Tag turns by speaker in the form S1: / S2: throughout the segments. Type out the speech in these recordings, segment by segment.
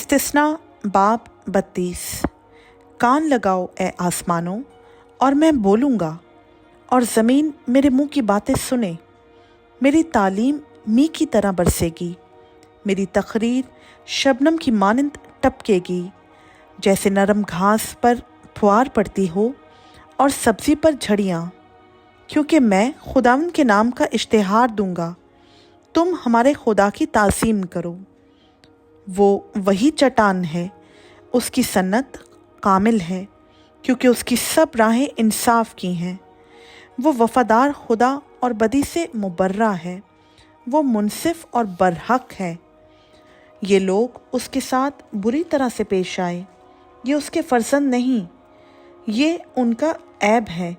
S1: इस्तिस्ना बाब 32। कान लगाओ ए आसमानों और मैं बोलूँगा, और ज़मीन मेरे मुँह की बातें सुने। मेरी तालीम मी की तरह बरसेगी, मेरी तकरीर शबनम की मानंद टपकेगी। जैसे नरम घास पर फुहार पड़ती हो और सब्ज़ी पर झड़ियाँ। क्योंकि मैं खुदावंद के नाम का इश्तिहार दूँगा, तुम हमारे खुदा की ताज़ीम करो। वो वही चट्टान है, उसकी सन्नत कामिल है, क्योंकि उसकी सब राहें इंसाफ की हैं। वो वफ़ादार खुदा और बदी से मुबर्रा है, वो मुनसिफ और बरहक है। ये लोग उसके साथ बुरी तरह से पेश आए, ये उसके फर्जंद नहीं, ये उनका ऐब है।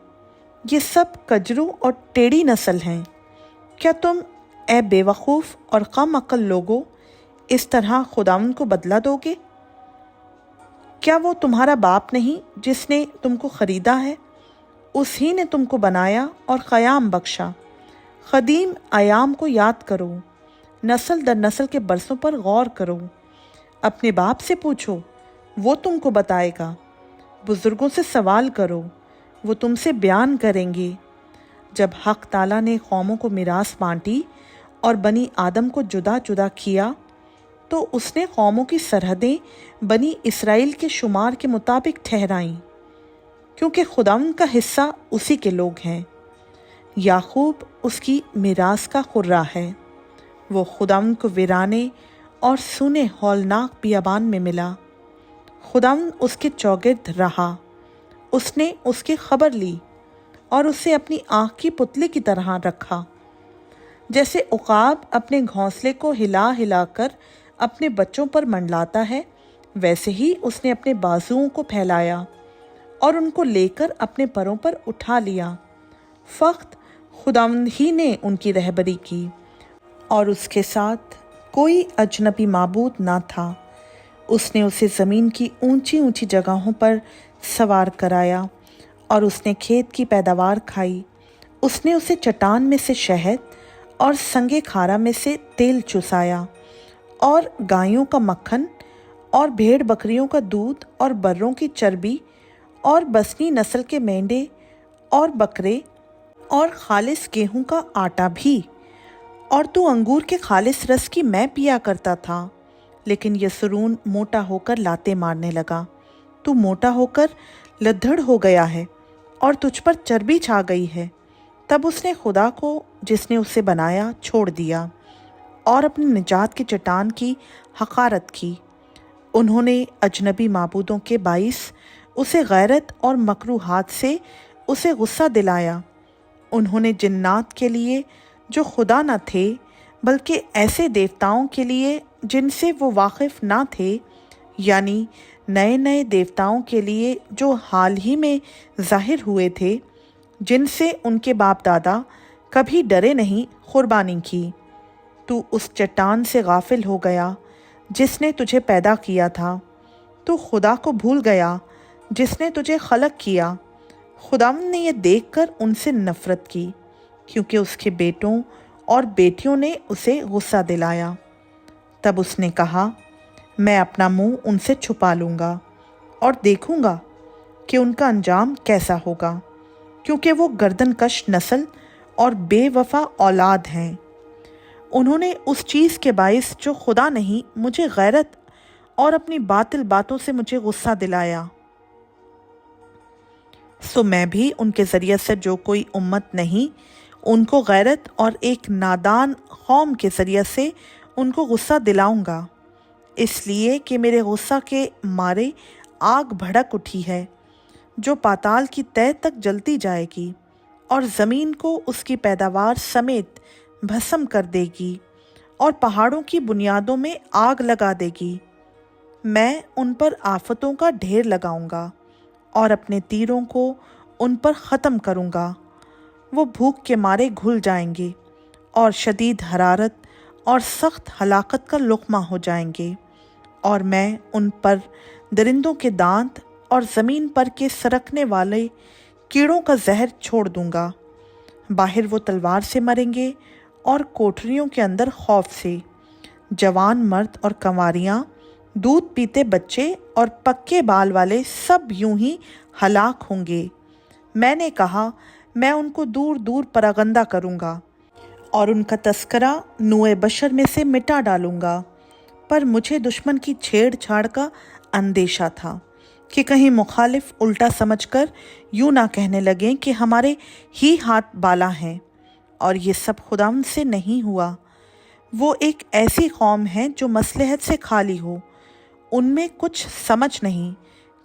S1: ये सब कजरू और टेढ़ी नस्ल हैं। क्या तुम ए बेवकूफ़ और कम अक्ल लोगों इस तरह खुदावंद को बदला दोगे? क्या वो तुम्हारा बाप नहीं जिसने तुमको ख़रीदा है? उसी ने तुमको बनाया और क़याम बख्शा। क़दीम अयाम को याद करो, नस्ल दर नस्ल के बरसों पर गौर करो। अपने बाप से पूछो, वो तुमको बताएगा। बुज़ुर्गों से सवाल करो, वो तुमसे बयान करेंगे। जब हक़ ताला ने कौमों को मिरास बांटी और बनी आदम को जुदा जुदा किया, तो उसने कौमों की सरहदें बनी इसराइल के शुमार के मुताबिक ठहराईं, क्योंकि खुदावंद का हिस्सा उसी के लोग हैं। याकूब उसकी मिरास का खुर्रा है। वो खुदावंद को वीराने और सूने हौलनाक बियाबान में मिला। खुदावंद उसके चौगिर्द रहा, उसने उसकी खबर ली और उसे अपनी आँख की पुतली की तरह रखा। जैसे उकाब अपने घोंसले को हिला हिला कर अपने बच्चों पर मंडलाता है, वैसे ही उसने अपने बाजुओं को फैलाया और उनको लेकर अपने परों पर उठा लिया। फ़क़्त खुदावंद ही ने उनकी रहबरी की और उसके साथ कोई अजनबी माबूद ना था। उसने उसे ज़मीन की ऊंची ऊंची जगहों पर सवार कराया और उसने खेत की पैदावार खाई। उसने उसे चट्टान में से शहद और संगे खारा में से तेल चुसाया, और गायों का मक्खन और भेड़ बकरियों का दूध और बर्रों की चर्बी और बसनी नस्ल के मेंढे और बकरे और खालिस गेहूं का आटा भी। और तू अंगूर के खालिस रस की मैं पिया करता था, लेकिन यसरून मोटा होकर लाते मारने लगा। तू मोटा होकर लद्दड़ हो गया है और तुझ पर चर्बी छा गई है। तब उसने खुदा को जिसने उसे बनाया छोड़ दिया और अपनी निजात की चट्टान की हकारत की। उन्होंने अजनबी माबूदों के बाइस उसे गैरत और मकरूहात से उसे गुस्सा दिलाया। उन्होंने जिन्नात के लिए जो खुदा न थे, बल्कि ऐसे देवताओं के लिए जिनसे वो वाकिफ़ ना थे, यानी नए नए देवताओं के लिए जो हाल ही में ज़ाहिर हुए थे, जिनसे उनके बाप दादा कभी डरे नहीं, कुर्बानी की। तू उस चट्टान से गाफिल हो गया जिसने तुझे पैदा किया था। तू खुदा को भूल गया जिसने तुझे खलक किया। खुदावंद ने यह देखकर उनसे नफ़रत की, क्योंकि उसके बेटों और बेटियों ने उसे गुस्सा दिलाया। तब उसने कहा, मैं अपना मुंह उनसे छुपा लूँगा और देखूँगा कि उनका अंजाम कैसा होगा, क्योंकि वो गर्दनकश नस्ल और बेवफा औलाद हैं। उन्होंने उस चीज़ के बाइस जो खुदा नहीं मुझे गैरत और अपनी बातिल बातों से मुझे गुस्सा दिलाया। सो मैं भी उनके ज़रिए से जो कोई उम्मत नहीं, उनको गैरत और एक नादान कौम के ज़रिए से उनको गुस्सा दिलाऊंगा, इसलिए कि मेरे गुस्सा के मारे आग भड़क उठी है, जो पाताल की तह तक जलती जाएगी और ज़मीन को उसकी पैदावार समेत भस्म कर देगी और पहाड़ों की बुनियादों में आग लगा देगी। मैं उन पर आफतों का ढेर लगाऊंगा और अपने तीरों को उन पर ख़त्म करूंगा। वो भूख के मारे घुल जाएंगे और शदीद हरारत और सख्त हलाकत का लुक़मा हो जाएंगे, और मैं उन पर दरिंदों के दांत और ज़मीन पर के सरकने वाले कीड़ों का जहर छोड़ दूंगा। बाहर वो तलवार से मरेंगे और कोठरियों के अंदर खौफ से। जवान मर्द और कंवारियाँ दूध पीते बच्चे और पक्के बाल वाले सब यूं ही हलाक होंगे। मैंने कहा, मैं उनको दूर दूर परागंदा करूँगा और उनका तस्करा नूए बशर में से मिटा डालूँगा। पर मुझे दुश्मन की छेड़छाड़ का अंदेशा था कि कहीं मुखालिफ उल्टा समझकर यूं ना कहने लगें कि हमारे ही हाथ बाला हैं। और ये सब खुदावंद से नहीं हुआ। वो एक ऐसी कौम है जो मसलहत से खाली हो, उनमें कुछ समझ नहीं।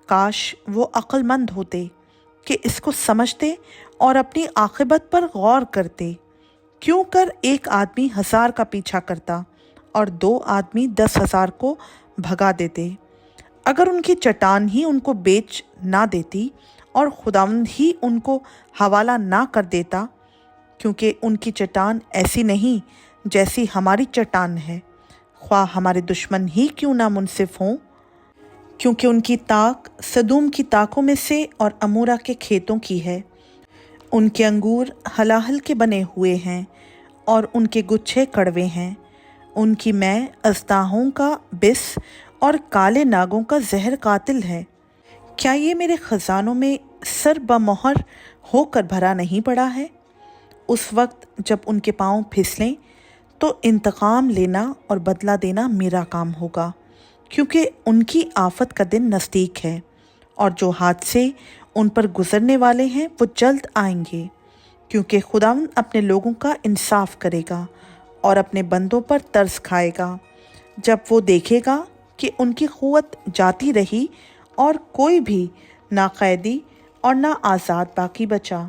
S1: काश वो अक्लमंद होते कि इसको समझते और अपनी आखिबत पर गौर करते। क्यों कर एक आदमी 1000 का पीछा करता और 2 आदमी 10,000 को भगा देते। अगर उनकी चट्टान ही उनको बेच ना देती और खुदावंद ही उनको हवाला ना कर देता, क्योंकि उनकी चट्टान ऐसी नहीं जैसी हमारी चट्टान है, ख्वाह हमारे दुश्मन ही क्यों ना मुनसिफ हों, क्योंकि उनकी ताक सदूम की ताकों में से और अमूरा के खेतों की है। उनके अंगूर हलाहल के बने हुए हैं और उनके गुच्छे कड़वे हैं। उनकी मैं अज़दाहों का बिस और काले नागों का जहर कातिल है। क्या ये मेरे ख़जानों में सर बमोहर होकर भरा नहीं पड़ा है? उस वक्त जब उनके पाँव फिसलें तो इंतकाम लेना और बदला देना मेरा काम होगा, क्योंकि उनकी आफत का दिन नज़दीक है और जो हादसे उन पर गुजरने वाले हैं वो जल्द आएंगे। क्योंकि खुदावंद अपने लोगों का इंसाफ करेगा और अपने बंदों पर तरस खाएगा। जब वो देखेगा कि उनकी क़ुव्वत जाती रही और कोई भी ना कैदी और ना आज़ाद बाकी बचा,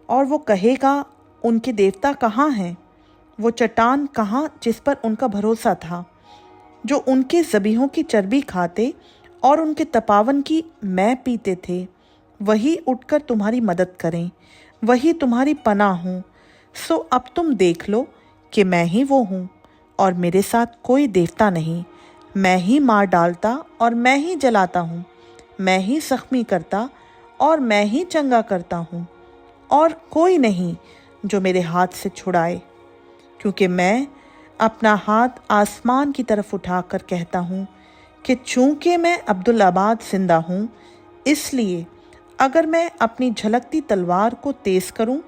S1: और वो कहेगा, उनके देवता कहाँ हैं? वो चट्टान कहाँ जिस पर उनका भरोसा था? जो उनके ज़बीहों की चर्बी खाते और उनके तपावन की मैं पीते थे। वही उठकर तुम्हारी मदद करें, वही तुम्हारी पनाह हूँ। सो अब तुम देख लो कि मैं ही वो हूँ और मेरे साथ कोई देवता नहीं। मैं ही मार डालता और मैं ही जलाता हूँ, मैं ही ज़ख्मी करता और मैं ही चंगा करता हूँ, और कोई नहीं जो मेरे हाथ से छुड़ाए। क्योंकि मैं अपना हाथ आसमान की तरफ उठाकर कहता हूँ कि चूँकि मैं अब्दुल आबाद जिंदा हूँ, इसलिए अगर मैं अपनी झलकती तलवार को तेज़ करूँ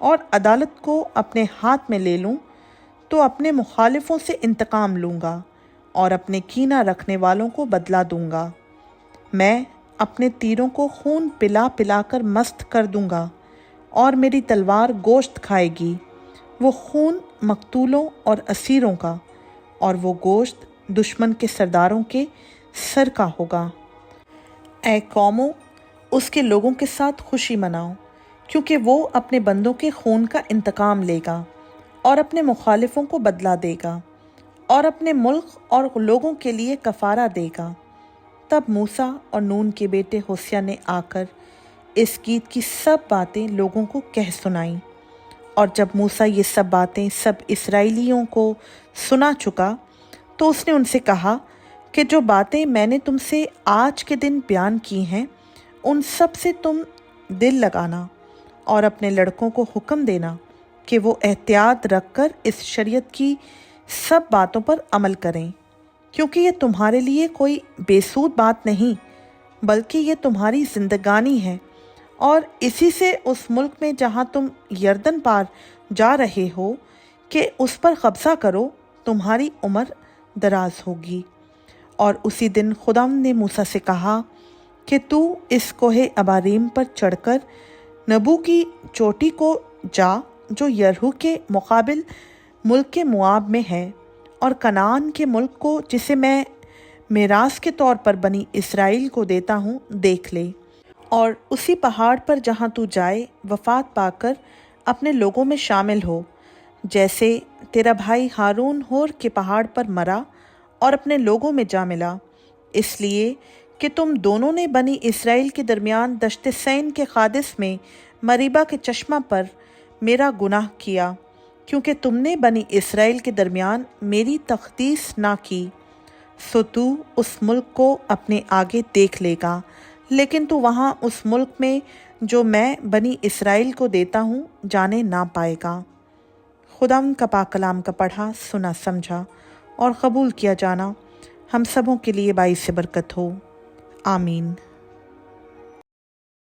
S1: और अदालत को अपने हाथ में ले लूँ, तो अपने मुखालिफों से इंतकाम लूँगा और अपने कीना रखने वालों को बदला दूँगा। मैं अपने तीरों को खून पिला पिला कर मस्त कर दूँगा और मेरी तलवार गोश्त खाएगी, वो खून मकतूलों और असीरों का, और वो गोश्त दुश्मन के सरदारों के सर का होगा। ऐ कौमों, उसके लोगों के साथ खुशी मनाओ, क्योंकि वो अपने बंदों के खून का इंतकाम लेगा और अपने मुखालिफों को बदला देगा और अपने मुल्क और लोगों के लिए कफ़ारा देगा। तब मूसा और नून के बेटे होसिया ने आकर इस गीत की सब बातें लोगों को कह सुनाईं। और जब मूसा ये सब बातें सब इस्राएलियों को सुना चुका, तो उसने उनसे कहा कि जो बातें मैंने तुमसे आज के दिन बयान की हैं, उन सब से तुम दिल लगाना और अपने लड़कों को हुक्म देना कि वो एहतियात रखकर इस शरीयत की सब बातों पर अमल करें, क्योंकि ये तुम्हारे लिए कोई बेसूद बात नहीं, बल्कि ये तुम्हारी जिंदगानी है। और इसी से उस मुल्क में जहाँ तुम यर्दन पार जा रहे हो कि उस पर कब्ज़ा करो, तुम्हारी उम्र दराज होगी। और उसी दिन खुदावंद ने मूसा से कहा कि तू इस कोहे अबारीम पर चढ़कर नबू की चोटी को जा, जो यरहू के मुकाबिल मुल्क के मुआब में है, और कनान के मुल्क को जिसे मैं मेरास के तौर पर बनी इसराइल को देता हूँ देख ले। और उसी पहाड़ पर जहाँ तू जाए वफ़ात पाकर अपने लोगों में शामिल हो, जैसे तेरा भाई हारून होर के पहाड़ पर मरा और अपने लोगों में जा मिला, इसलिए कि तुम दोनों ने बनी इसराइल के दरमियान दश्त सैन के खादिस में मरीबा के चश्मा पर मेरा गुनाह किया, क्योंकि तुमने बनी इसराइल के दरमियान मेरी तख्दीस ना की। सो तू उस मुल्क को अपने आगे देख लेगा, लेकिन तू वहाँ उस मुल्क में जो मैं बनी इसराइल को देता हूँ जाने ना पाएगा। खुदावंद का पाक कलाम का पढ़ा, सुना, समझा और कबूल किया जाना हम सबों के लिए बाइस बरकत हो। आमीन।